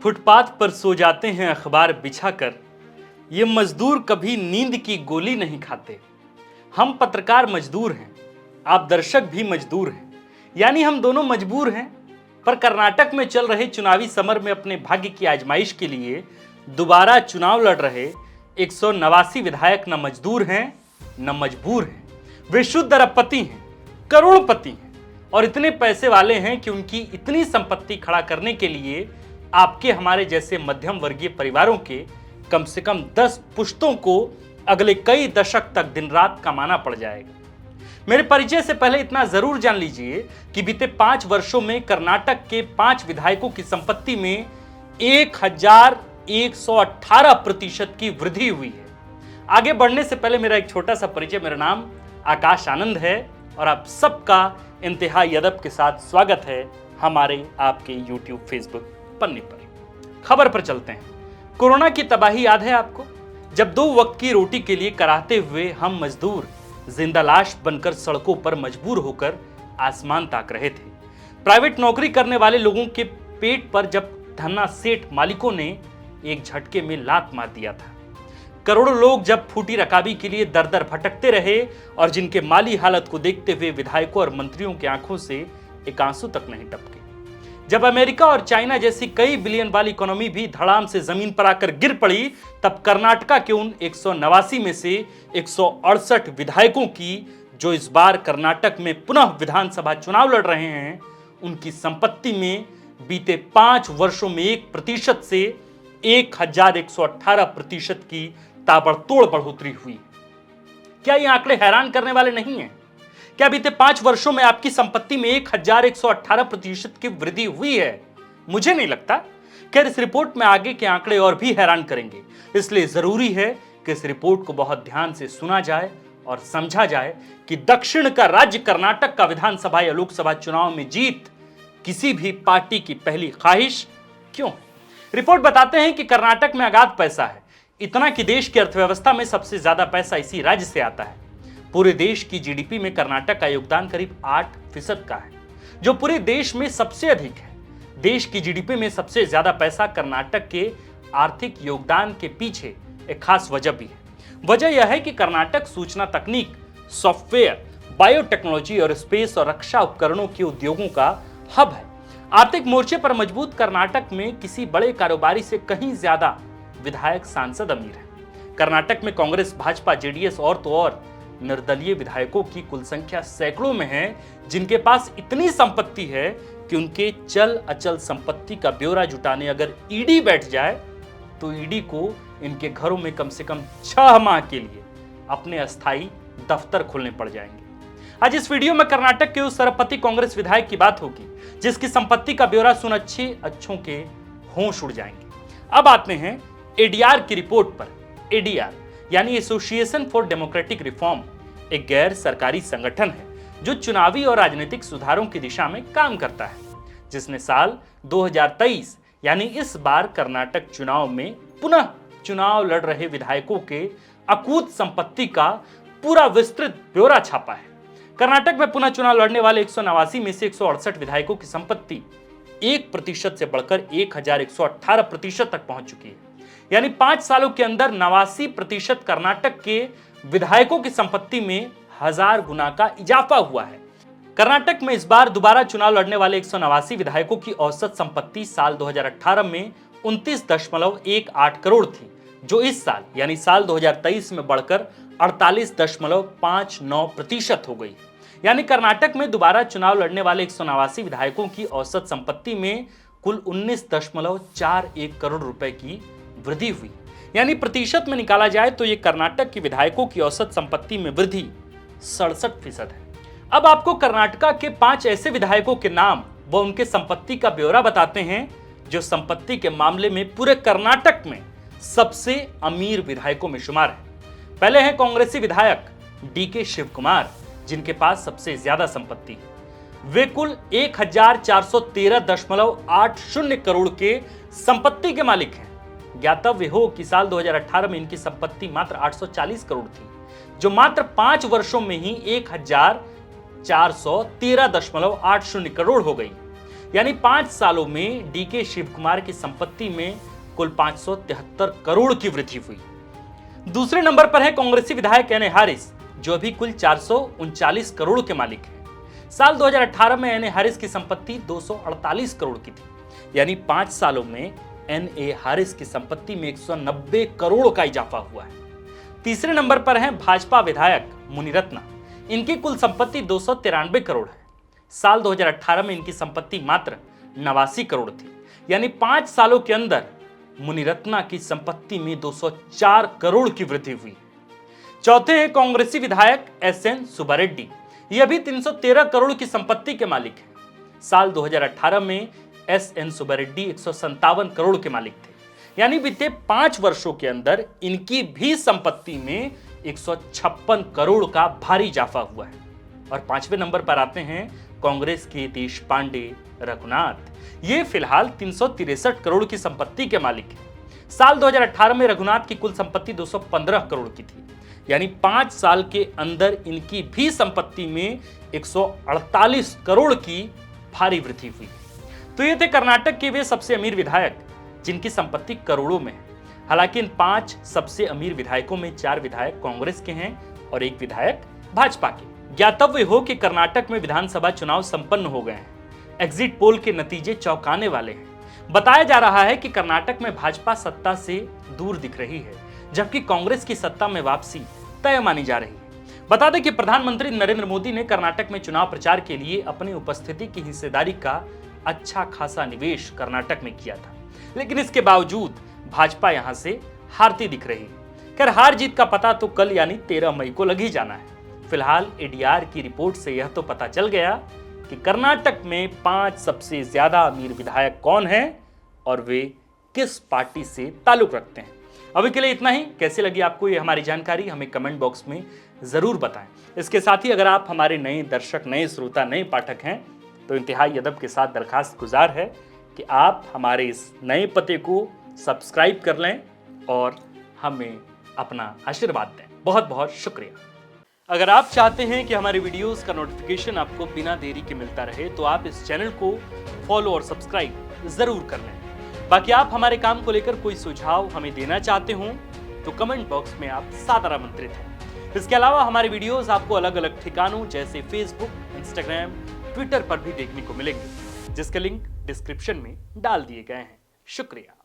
Footpath पर सो जाते हैं अखबार बिछाकर। ये मजदूर कभी नींद की गोली नहीं खाते। हम पत्रकार मजदूर हैं, आप दर्शक भी मजदूर हैं, यानी हम दोनों मजबूर हैं। पर कर्नाटक में चल रहे चुनावी समर में अपने भाग्य की आजमाइश के लिए दोबारा चुनाव लड़ रहे 189 विधायक न मजदूर हैं न मजबूर हैं। वे शुद्ध अरबपति हैं, करोड़पति हैं और इतने पैसे वाले हैं कि उनकी इतनी संपत्ति खड़ा करने के लिए आपके हमारे जैसे मध्यम वर्गीय परिवारों के कम से कम 10 पुश्तों को अगले कई दशक तक दिन रात कमाना पड़ जाएगा। मेरे परिचय से पहले इतना जरूर जान लीजिए कि बीते 5 वर्षों में कर्नाटक के 5 विधायकों की संपत्ति में 1118% की वृद्धि हुई है। आगे बढ़ने से पहले मेरा एक छोटा सा परिचय। मेरा नाम आकाश आनंद है और आप सबका इंतहाई अदब के साथ स्वागत है हमारे आपके YouTube फेसबुक पन्ने पर। खबर पर चलते हैं। कोरोना की तबाही याद है आपको, जब 2 वक्त की रोटी के लिए कराहते हुए हम मजदूर जिंदा लाश बनकर सड़कों पर मजबूर होकर आसमान ताक रहे थे। प्राइवेट नौकरी करने वाले लोगों के पेट पर जब धन्ना सेठ मालिकों ने एक झटके में लात मार दिया था। करोड़ों लोग जब फूटी रकाबी के लिए दर दर भटकते रहे और जिनके माली हालत को देखते हुए विधायकों और मंत्रियों की आंखों से एक आंसू तक नहीं टपके। जब अमेरिका और चाइना जैसी कई बिलियन वाली इकोनॉमी भी धड़ाम से जमीन पर आकर गिर पड़ी, तब कर्नाटका के उन 189 में से 168 विधायकों की, जो इस बार कर्नाटक में पुनः विधानसभा चुनाव लड़ रहे हैं, उनकी संपत्ति में बीते 5 वर्षों में 1% से 1118% की ताबड़तोड़ बढ़ोतरी हुई। क्या ये आंकड़े हैरान करने वाले नहीं हैं? क्या बीते 5 वर्षों में आपकी संपत्ति में 1118% की वृद्धि हुई है? मुझे नहीं लगता। खैर, इस रिपोर्ट में आगे के आंकड़े और भी हैरान करेंगे, इसलिए जरूरी है कि इस रिपोर्ट को बहुत ध्यान से सुना जाए और समझा जाए कि दक्षिण का राज्य कर्नाटक का विधानसभा या लोकसभा चुनाव में जीत किसी भी पार्टी की पहली ख्वाहिश क्यों। रिपोर्ट बताते हैं कि कर्नाटक में अगाध पैसा है, इतना कि देश की अर्थव्यवस्था में सबसे ज्यादा पैसा इसी राज्य से आता है। पूरे देश की जीडीपी में कर्नाटक का योगदान करीब 8% का है, जो पूरे देश में सबसे अधिक है। देश की जीडीपी में सबसे ज्यादा पैसा कर्नाटक के आर्थिक योगदान के पीछे एक खास वजह भी है। वजह यह है कि कर्नाटक सूचना तकनीक, सॉफ्टवेयर, बायोटेक्नोलॉजी और स्पेस और रक्षा उपकरणों के उद्योगों का हब है। आर्थिक मोर्चे पर मजबूत कर्नाटक में किसी बड़े कारोबारी से कहीं ज्यादा विधायक सांसद अमीर है। कर्नाटक में कांग्रेस, भाजपा, जेडीएस और तो और निर्दलीय विधायकों की कुल संख्या सैकड़ों में है, जिनके पास इतनी संपत्ति है कि उनके चल अचल संपत्ति का ब्यौरा जुटाने अगर ईडी बैठ जाए तो ईडी को इनके घरों में कम से कम 6 माह के लिए अपने अस्थायी दफ्तर खोलने पड़ जाएंगे। आज इस वीडियो में कर्नाटक के उस अरबपति कांग्रेस विधायक की बात होगी जिसकी संपत्ति का ब्यौरा सुन अच्छों के होश उड़ जाएंगे। अब आते हैं एडीआर की रिपोर्ट पर। एडीआर यानी एसोसिएशन फॉर डेमोक्रेटिक रिफॉर्म एक गैर सरकारी संगठन है जो चुनावी और राजनीतिक सुधारों की दिशा में काम करता है, जिसने साल 2023 यानी इस बार कर्नाटक चुनाव में पुनः चुनाव लड़ रहे विधायकों के अकूत संपत्ति का पूरा विस्तृत ब्यौरा छापा है। कर्नाटक में पुनः चुनाव लड़ने वाले 189 में से 168 विधायकों की संपत्ति 1% से बढ़कर 1118% तक पहुंच चुकी है। यानी 5 सालों के अंदर 89% कर्नाटक के विधायकों की संपत्ति में 1000 गुना का इजाफा हुआ है। कर्नाटक में इस बार दोबारा चुनाव लड़ने वाले 189 विधायकों की औसत संपत्ति साल 2018 में 29.18 करोड़ थी, जो इस साल यानी साल 2023 में बढ़कर 48.59% हो गई। यानी कर्नाटक में दोबारा चुनाव लड़ने वाले 189 विधायकों की औसत संपत्ति में कुल 19.41 करोड़ रुपए की वृद्धि हुई। यानी प्रतिशत में निकाला जाए तो यह कर्नाटक के विधायकों की औसत संपत्ति में वृद्धि 67% है। अब आपको कर्नाटका के 5 ऐसे विधायकों के नाम व उनके संपत्ति का ब्यौरा बताते हैं जो संपत्ति के मामले में पूरे कर्नाटक में सबसे अमीर विधायकों में शुमार है। पहले हैं कांग्रेसी विधायक डीके शिवकुमार, जिनके पास सबसे ज्यादा संपत्ति है। वे कुल 1413.80 करोड़ के संपत्ति के मालिक हैं। ज्ञातव्य हो कि साल 2018 में इनकी संपत्ति मात्र 840 करोड़ थी, जो मात्र 5 वर्षों में ही 1413.80 करोड़ हो गई। यानी 5 सालों में डीके शिव कुमार की संपत्ति में कुल 573 करोड़ की वृद्धि हुई। दूसरे नंबर पर है कांग्रेसी विधायक एन ए हारिस, जो अभी कुल 439 करोड़ के मालिक हैं। साल 2018 में एन ए हारिस की संपत्ति 248 करोड़ की थी, यानी 5 सालों में एन ए हारिस की संपत्ति में 190 करोड़ का इजाफा हुआ है। तीसरे नंबर पर हैं भाजपा विधायक मुनिरत्ना, इनकी कुल संपत्ति 293 करोड़ है। साल 2018 में इनकी संपत्ति मात्र 89 करोड़ थी, यानी 5 सालों के अंदर मुनिरत्ना की संपत्ति में 204 करोड़ की वृद्धि हुई। चौथे हैं कांग्रेसी विधायक एस एन सुब्बा रेड्डी, ये अभी 313 करोड़ की संपत्ति के मालिक हैं। साल 2018 में एस एन सुब्बा रेड्डी 157 करोड़ के मालिक थे, यानी बीते 5 वर्षों के अंदर इनकी भी संपत्ति में 156 करोड़ का भारी इजाफा हुआ है। और 5वें नंबर पर आते हैं कांग्रेस के देश पांडे रघुनाथ, ये फिलहाल 363 करोड़ की संपत्ति के मालिक हैं। साल 2018 में रघुनाथ की कुल संपत्ति 215 करोड़ की थी, यानी 5 साल के अंदर इनकी भी संपत्ति में 148 करोड़ की भारी वृद्धि हुई। तो ये थे कर्नाटक के वे सबसे अमीर विधायक जिनकी संपत्ति करोड़ों में है। हालांकि इन 5 सबसे अमीर विधायकों में 4 विधायक कांग्रेस के हैं और 1 विधायक भाजपा के। ज्ञातव्य हो कि कर्नाटक में विधानसभा चुनाव संपन्न हो गए हैं। एग्जिट पोल के नतीजे चौंकाने वाले हैं। बताया जा रहा है कि कर्नाटक में भाजपा सत्ता से दूर दिख रही है, जबकि कांग्रेस की सत्ता में वापसी तय मानी जा रही है। बता दें कि प्रधानमंत्री नरेंद्र मोदी ने कर्नाटक में चुनाव प्रचार के लिए अपनी उपस्थिति की हिस्सेदारी का अच्छा खासा निवेश कर्नाटक में किया था, लेकिन इसके बावजूद भाजपा यहां से हारती दिख रही है। खैर, हार जीत का पता तो कल यानी 13 मई को लग ही जाना है। फिलहाल एडीआर की रिपोर्ट से यह तो पता चल गया कि कर्नाटक में 5 सबसे ज्यादा अमीर विधायक कौन हैं और वे किस पार्टी से ताल्लुक रखते हैं। अभी के लिए इतना ही। कैसी लगी आपको ये हमारी जानकारी, हमें कमेंट बॉक्स में जरूर बताएं। इसके साथ ही अगर आप हमारे नए दर्शक, नए श्रोता, नए पाठक हैं तो इंतहाई अदब के साथ दरखास्त गुजार है कि आप हमारे इस नए पते को सब्सक्राइब कर लें और हमें अपना आशीर्वाद दें। बहुत बहुत शुक्रिया। अगर आप चाहते हैं कि हमारे वीडियोस का नोटिफिकेशन आपको बिना देरी के मिलता रहे तो आप इस चैनल को फॉलो और सब्सक्राइब जरूर कर लें। बाकी आप हमारे काम को लेकर कोई सुझाव हमें देना चाहते हो तो कमेंट बॉक्स में आप सादर आमंत्रित हैं। इसके अलावा हमारे वीडियोस आपको अलग अलग ठिकानों जैसे फेसबुक, इंस्टाग्राम, ट्विटर पर भी देखने को मिलेंगे, जिसके लिंक डिस्क्रिप्शन में डाल दिए गए हैं। शुक्रिया।